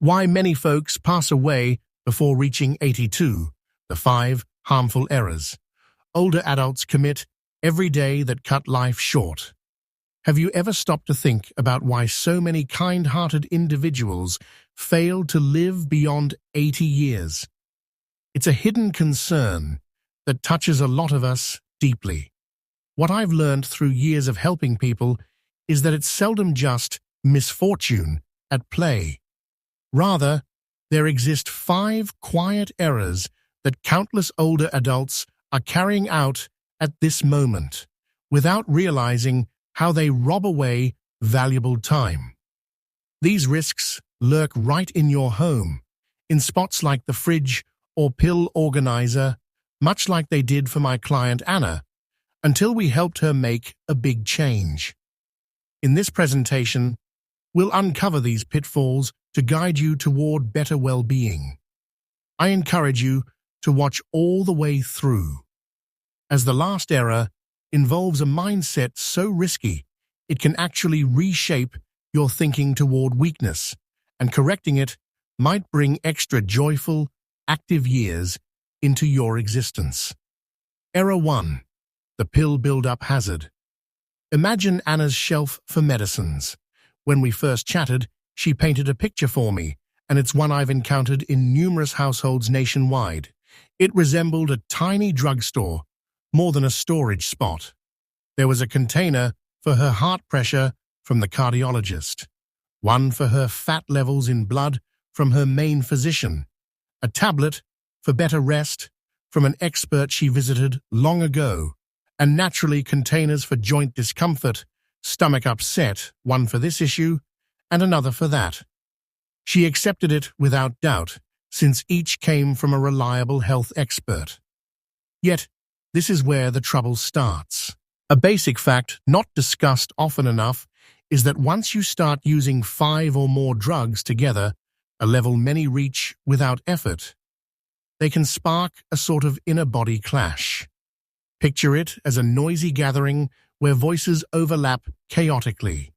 Why many folks pass away before reaching 82, the 5 harmful errors older adults commit every day that cut life short. Have you ever stopped to think about why so many kind-hearted individuals fail to live beyond 80 years? It's a hidden concern that touches a lot of us deeply. What I've learned through years of helping people is that it's seldom just misfortune at play. Rather, there exist 5 quiet errors that countless older adults are carrying out at this moment, without realizing how they rob away valuable time. These risks lurk right in your home, in spots like the fridge or pill organizer, much like they did for my client Anna, until we helped her make a big change. In this presentation, we'll uncover these pitfalls to guide you toward better well-being. I encourage you to watch all the way through, as the last error involves a mindset so risky it can actually reshape your thinking toward weakness, and correcting it might bring extra joyful, active years into your existence. Error 1. The pill build-up hazard. Imagine Anna's shelf for medicines. When we first chatted, she painted a picture for me, and it's one I've encountered in numerous households nationwide. It resembled a tiny drugstore, more than a storage spot. There was a container for her heart pressure from the cardiologist, one for her fat levels in blood from her main physician, a tablet for better rest from an expert she visited long ago, and naturally containers for joint discomfort, stomach upset, one for this issue and another for that. She accepted it without doubt, since each came from a reliable health expert. Yet, this is where the trouble starts. A basic fact not discussed often enough is that once you start using 5 or more drugs together, a level many reach without effort, they can spark a sort of inner-body clash. Picture it as a noisy gathering where voices overlap chaotically.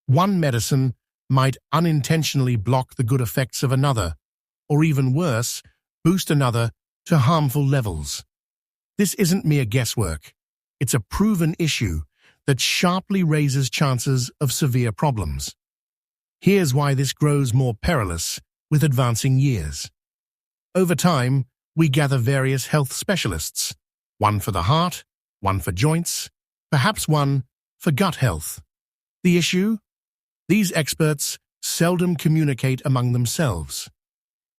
One medicine might unintentionally block the good effects of another, or even worse, boost another to harmful levels. This isn't mere guesswork. It's a proven issue that sharply raises chances of severe problems. Here's why this grows more perilous with advancing years. Over time, we gather various health specialists, one for the heart, one for joints, perhaps one for gut health. The issue? These experts seldom communicate among themselves.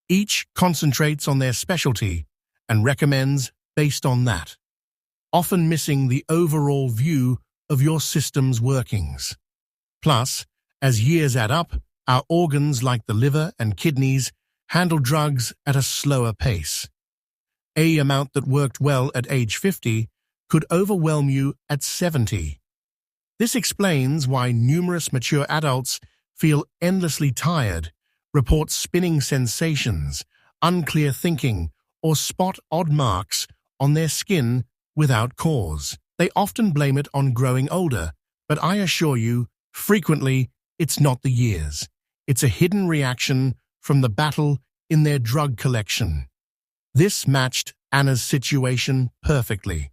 Each concentrates on their specialty and recommends based on that, often missing the overall view of your system's workings. Plus, as years add up, our organs like the liver and kidneys handle drugs at a slower pace. An amount that worked well at age 50 could overwhelm you at 70. This explains why numerous mature adults feel endlessly tired, report spinning sensations, unclear thinking, or spot odd marks on their skin without cause. They often blame it on growing older, but I assure you, frequently, it's not the years. It's a hidden reaction from the battle in their drug collection. This matched Anna's situation perfectly.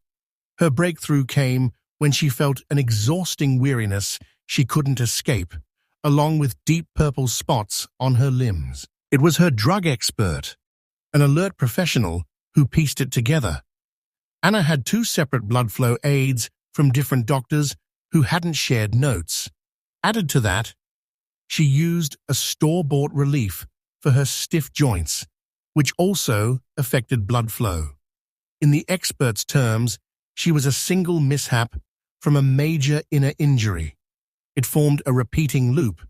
Her breakthrough came when she felt an exhausting weariness she couldn't escape, along with deep purple spots on her limbs. It was her drug expert, an alert professional, who pieced it together. Anna had 2 separate blood flow aids from different doctors who hadn't shared notes. Added to that, she used a store-bought relief for her stiff joints, which also affected blood flow. In the expert's terms, she was a single mishap from a major inner injury. It formed a repeating loop.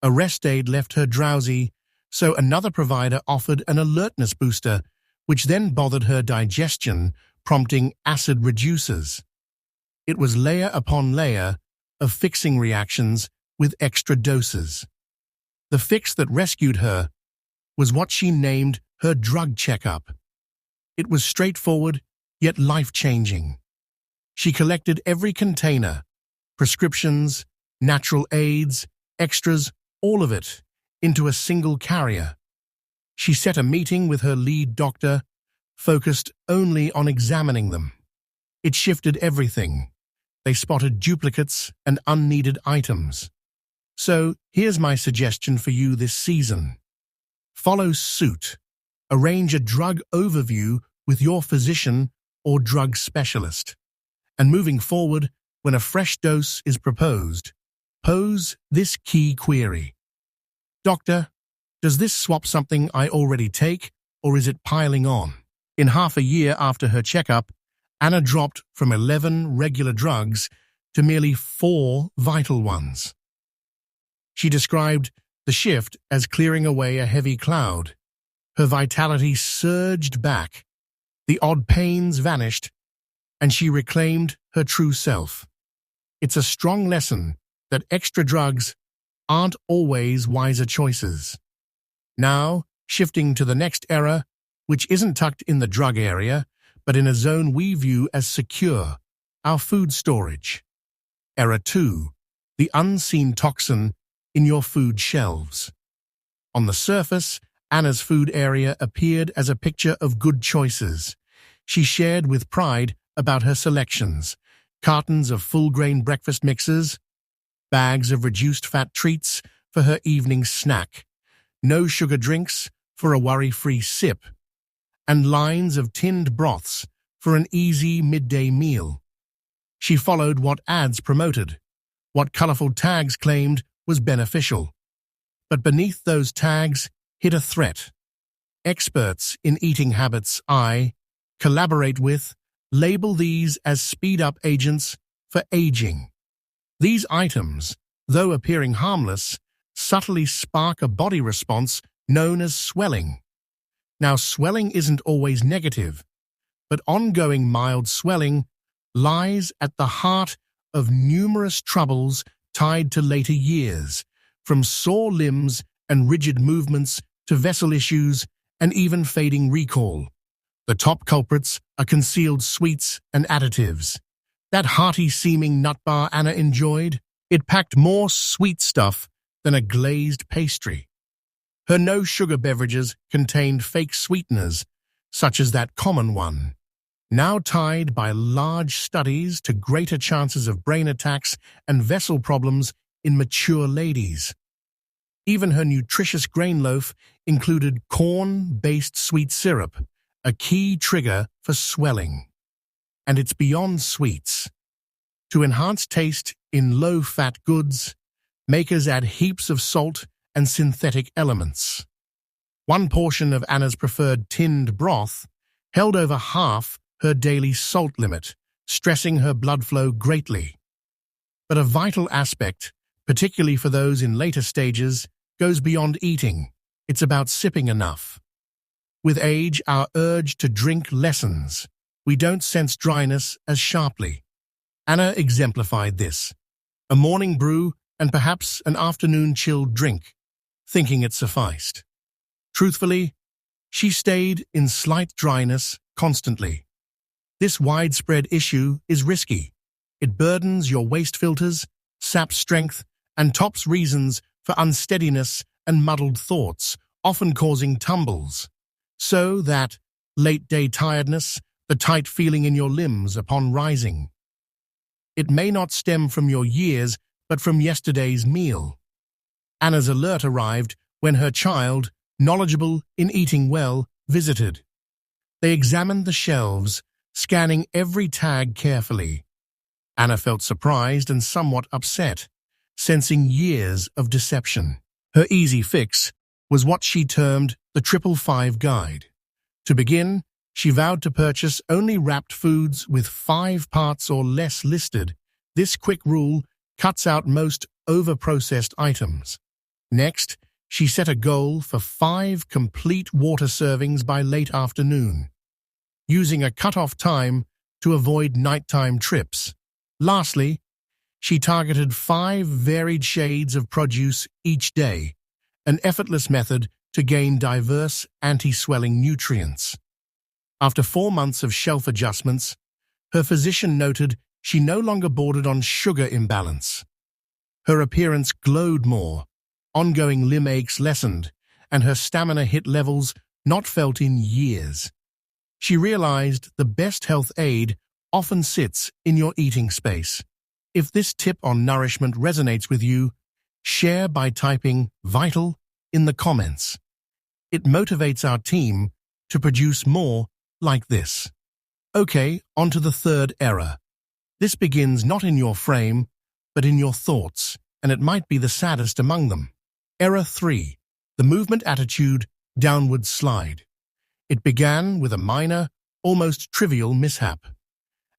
A rest aid left her drowsy, so another provider offered an alertness booster, which then bothered her digestion, prompting acid reducers. It was layer upon layer of fixing reactions with extra doses. The fix that rescued her was what she named her drug checkup. It was straightforward, yet life-changing. She collected every container, prescriptions, natural aids, extras, all of it, into a single carrier. She set a meeting with her lead doctor, focused only on examining them. It shifted everything. They spotted duplicates and unneeded items. So here's my suggestion for you this season. Follow suit. Arrange a drug overview with your physician or drug specialist. And moving forward, when a fresh dose is proposed, pose this key query. Doctor, does this swap something I already take, or is it piling on? In half a year after her checkup, Anna dropped from 11 regular drugs to merely 4 vital ones. She described the shift as clearing away a heavy cloud. Her vitality surged back, the odd pains vanished, and she reclaimed her true self. It's a strong lesson that extra drugs aren't always wiser choices. Now, shifting to the next era, which isn't tucked in the drug area, but in a zone we view as secure, our food storage. Era 2, the unseen toxin in your food shelves. On the surface, Anna's food area appeared as a picture of good choices. She shared with pride about her selections: cartons of full-grain breakfast mixes, bags of reduced-fat treats for her evening snack, no sugar drinks for a worry-free sip, and lines of tinned broths for an easy midday meal. She followed what ads promoted, what colorful tags claimed was beneficial. But beneath those tags hid a threat. Experts in eating habits collaborate with label these as speed-up agents for aging. These items, though appearing harmless, subtly spark a body response known as swelling. Now, swelling isn't always negative, but ongoing mild swelling lies at the heart of numerous troubles tied to later years, from sore limbs and rigid movements to vessel issues and even fading recall. The top culprits are concealed sweets and additives. That hearty-seeming nut bar Anna enjoyed, it packed more sweet stuff than a glazed pastry. Her no-sugar beverages contained fake sweeteners, such as that common one, now tied by large studies to greater chances of brain attacks and vessel problems in mature ladies. Even her nutritious grain loaf included corn-based sweet syrup, a key trigger for swelling. And it's beyond sweets. To enhance taste in low-fat goods, makers add heaps of salt and synthetic elements. One portion of Anna's preferred tinned broth held over half her daily salt limit, stressing her blood flow greatly. But a vital aspect, particularly for those in later stages, goes beyond eating. It's about sipping enough. With age, our urge to drink lessens. We don't sense dryness as sharply. Anna exemplified this. A morning brew and perhaps an afternoon chilled drink, thinking it sufficed. Truthfully, she stayed in slight dryness constantly. This widespread issue is risky. It burdens your waste filters, saps strength, and tops reasons for unsteadiness and muddled thoughts, often causing tumbles. So that late-day tiredness, the tight feeling in your limbs upon rising. It may not stem from your years, but from yesterday's meal. Anna's alert arrived when her child, knowledgeable in eating well, visited. They examined the shelves, scanning every tag carefully. Anna felt surprised and somewhat upset, sensing years of deception. Her easy fix was what she termed the 555 guide. To begin, she vowed to purchase only wrapped foods with 5 parts or less listed. This quick rule cuts out most over-processed items. Next, she set a goal for 5 complete water servings by late afternoon, using a cut-off time to avoid nighttime trips. Lastly, she targeted 5 varied shades of produce each day, an effortless method to gain diverse anti-swelling nutrients. After 4 months of shelf adjustments, her physician noted she no longer bordered on sugar imbalance. Her appearance glowed more, ongoing limb aches lessened, and her stamina hit levels not felt in years. She realized the best health aid often sits in your eating space. If this tip on nourishment resonates with you, share by typing "vital" in the comments. It motivates our team to produce more like this. Okay, on to the third error. This begins not in your frame, but in your thoughts, and it might be the saddest among them. Error 3. The movement attitude downward slide. It began with a minor, almost trivial mishap.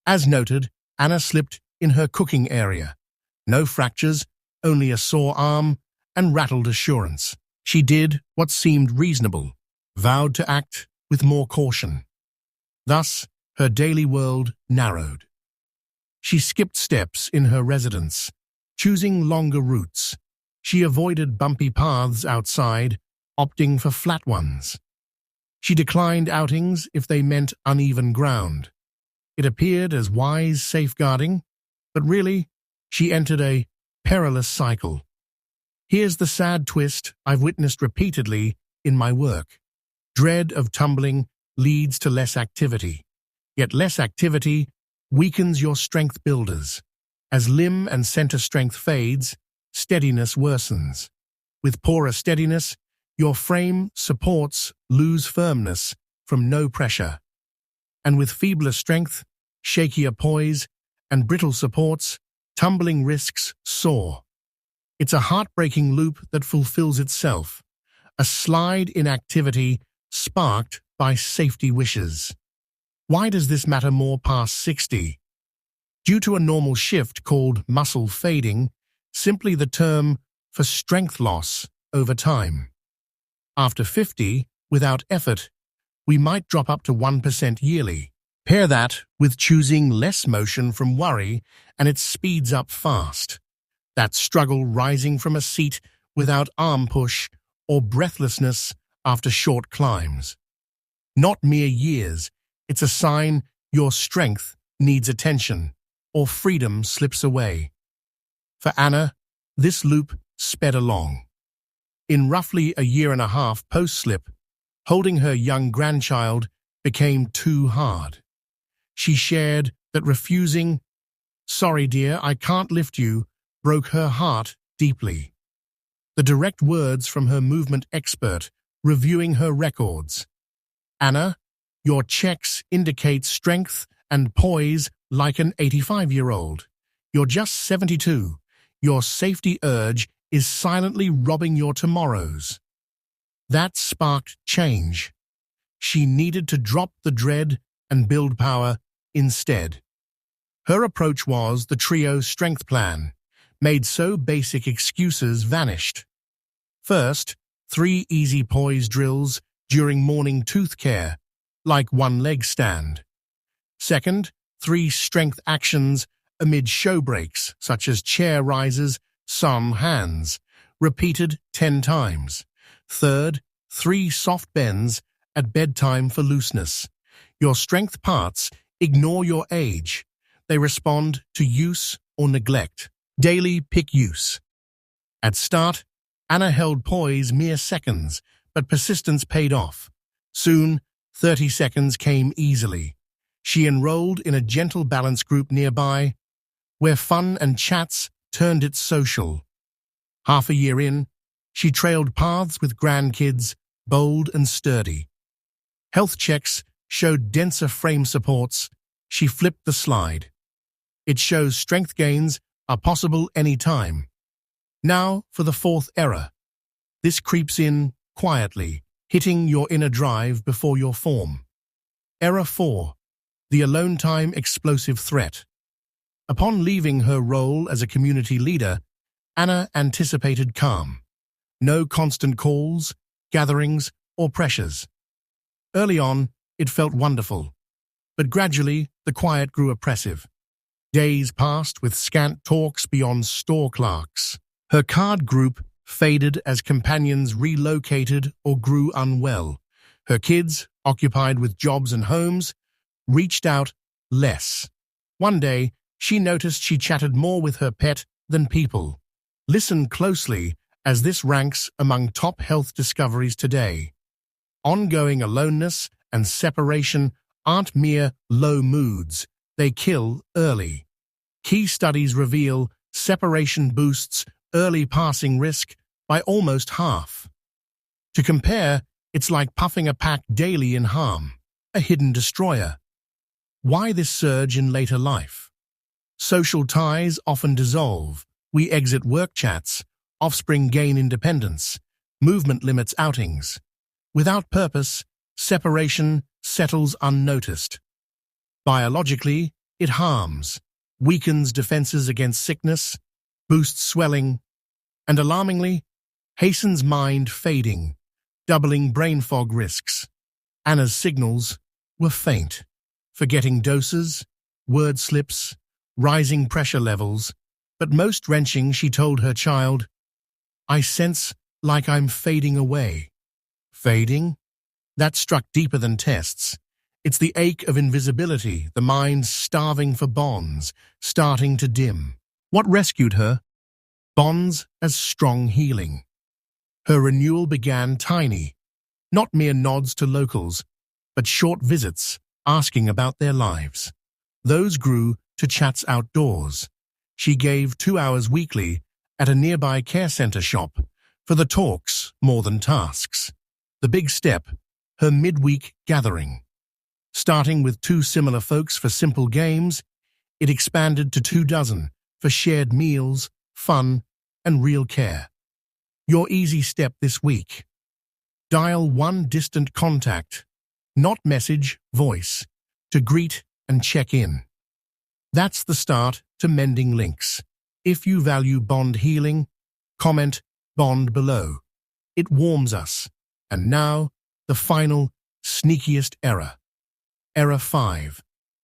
As noted, Anna slipped in her cooking area. No fractures, only a sore arm and rattled assurance. She did what seemed reasonable, vowed to act with more caution. Thus, her daily world narrowed. She skipped steps in her residence, choosing longer routes. She avoided bumpy paths outside, opting for flat ones. She declined outings if they meant uneven ground. It appeared as wise safeguarding, but really, she entered a perilous cycle. Here's the sad twist I've witnessed repeatedly in my work. Dread of tumbling leads to less activity, yet less activity weakens your strength builders. As limb and center strength fades, steadiness worsens. With poorer steadiness, your frame supports lose firmness from no pressure. And with feebler strength, shakier poise, and brittle supports, tumbling risks soar. It's a heartbreaking loop that fulfills itself, a slide in activity sparked by safety wishes. Why does this matter more past 60? Due to a normal shift called muscle fading, simply the term for strength loss over time. After 50, without effort, we might drop up to 1% yearly. Pair that with choosing less motion from worry, and it speeds up fast. That struggle rising from a seat without arm push or breathlessness after short climbs. Not mere years, it's a sign your strength needs attention or freedom slips away. For Anna, this loop sped along. In roughly a year and a half post-slip, holding her young grandchild became too hard. She shared that refusing, "Sorry dear, I can't lift you," broke her heart deeply. The direct words from her movement expert reviewing her records. "Anna, your checks indicate strength and poise like an 85-year-old. You're just 72. Your safety urge is silently robbing your tomorrows." That sparked change. She needed to drop the dread and build power instead. Her approach was the trio strength plan, made so basic excuses vanished. First, 3 easy poise drills during morning tooth care, like one-leg stand. Second, 3 strength actions amid show breaks, such as chair rises, some hands, repeated 10 times. Third, 3 soft bends at bedtime for looseness. Your strength parts ignore your age. They respond to use or neglect. Daily pick use. At start, Anna held poise mere seconds, but persistence paid off. Soon, 30 seconds came easily. She enrolled in a gentle balance group nearby, where fun and chats turned it social. Half a year in, she trailed paths with grandkids, bold and sturdy. Health checks showed denser frame supports. She flipped the slide. It shows strength gains are possible any time. Now for the fourth error. This creeps in quietly, hitting your inner drive before your form. Error 4. The alone time explosive threat. Upon leaving her role as a community leader, Anna anticipated calm. No constant calls, gatherings, or pressures. Early on, it felt wonderful, but gradually the quiet grew oppressive. Days passed with scant talks beyond store clerks. Her card group faded as companions relocated or grew unwell. Her kids, occupied with jobs and homes, reached out less. One day, she noticed she chatted more with her pet than people. Listened closely as this ranks among top health discoveries today. Ongoing aloneness and separation aren't mere low moods, they kill early. Key studies reveal separation boosts early passing risk by almost half. To compare, it's like puffing a pack daily in harm, a hidden destroyer. Why this surge in later life? Social ties often dissolve. We exit work chats. Offspring gain independence. Movement limits outings. Without purpose, separation settles unnoticed. Biologically, it harms, weakens defenses against sickness, boosts swelling, and alarmingly, hastens mind fading, doubling brain fog risks. Anna's signals were faint, forgetting doses, word slips, rising pressure levels, but most wrenching, she told her child, "I sense like I'm fading away." Fading? That struck deeper than tests. It's the ache of invisibility, the mind starving for bonds, starting to dim. What rescued her? Bonds as strong healing. Her renewal began tiny, not mere nods to locals, but short visits, asking about their lives. Those grew to chats outdoors. She gave 2 hours weekly at a nearby care center shop for the talks more than tasks. The big step, her midweek gathering. Starting with 2 similar folks for simple games, it expanded to 24 for shared meals, fun, and real care. Your easy step this week. Dial one distant contact, not message, voice, to greet and check in. That's the start to mending links. If you value bond healing, comment bond below. It warms us. And now, the final, sneakiest error. Error 5.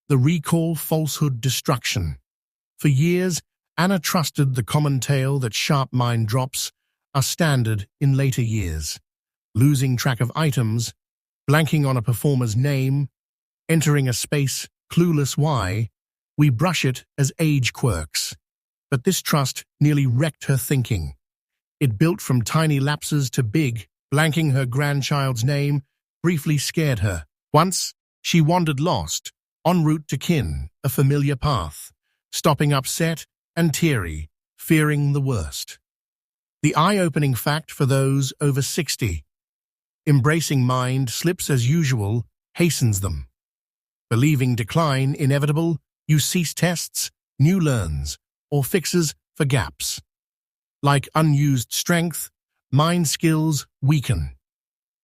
The recall falsehood destruction. For years, Anna trusted the common tale that sharp mind drops are standard in later years. Losing track of items, blanking on a performer's name, entering a space clueless why, we brush it as age quirks. But this trust nearly wrecked her thinking. It built from tiny lapses to big, blanking her grandchild's name briefly scared her. Once, she wandered lost, en route to kin, a familiar path, stopping upset and teary, fearing the worst. The eye-opening fact for those over 60. Embracing mind slips as usual hastens them. Believing decline inevitable, you cease tests, new learns, or fixes for gaps. Like unused strength, mind skills weaken.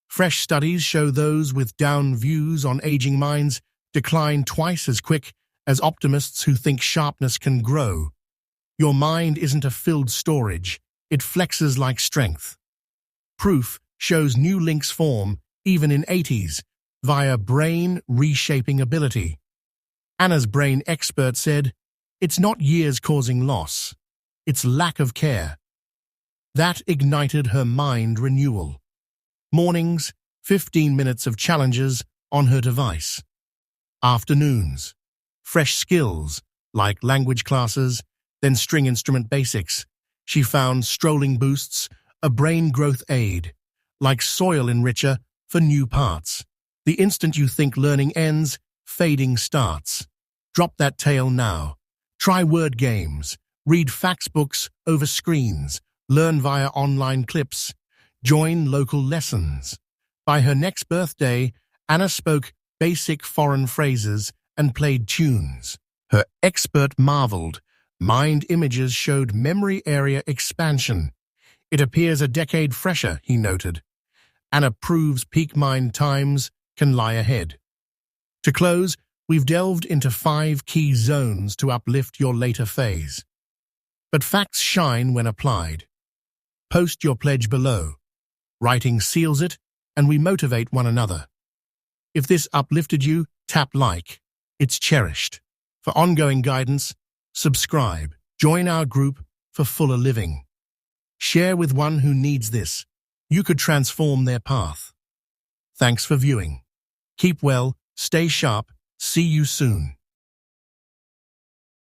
Fresh studies show those with down views on aging minds decline twice as quick as optimists who think sharpness can grow. Your mind isn't a filled storage, it flexes like strength. Proof shows new links form, even in 80s, via brain reshaping ability. Anna's brain expert said, "It's not years causing loss, it's lack of care." That ignited her mind renewal. Mornings, 15 minutes of challenges on her device. Afternoons, fresh skills like language classes, then string instrument basics. She found strolling boosts, a brain growth aid, like soil enricher for new parts. The instant you think learning ends, fading starts. Drop that tale now. Try word games, read facts books over screens, learn via online clips, join local lessons. By her next birthday, Anna spoke basic foreign phrases and played tunes. Her expert marveled. Mind images showed memory area expansion. It appears a decade fresher, he noted. Anna proves peak mind times can lie ahead. To close, we've delved into 5 key zones to uplift your later phase. But facts shine when applied. Post your pledge below. Writing seals it, and we motivate one another. If this uplifted you, tap like. It's cherished. For ongoing guidance, subscribe. Join our group for fuller living. Share with one who needs this. You could transform their path. Thanks for viewing. Keep well, stay sharp, see you soon.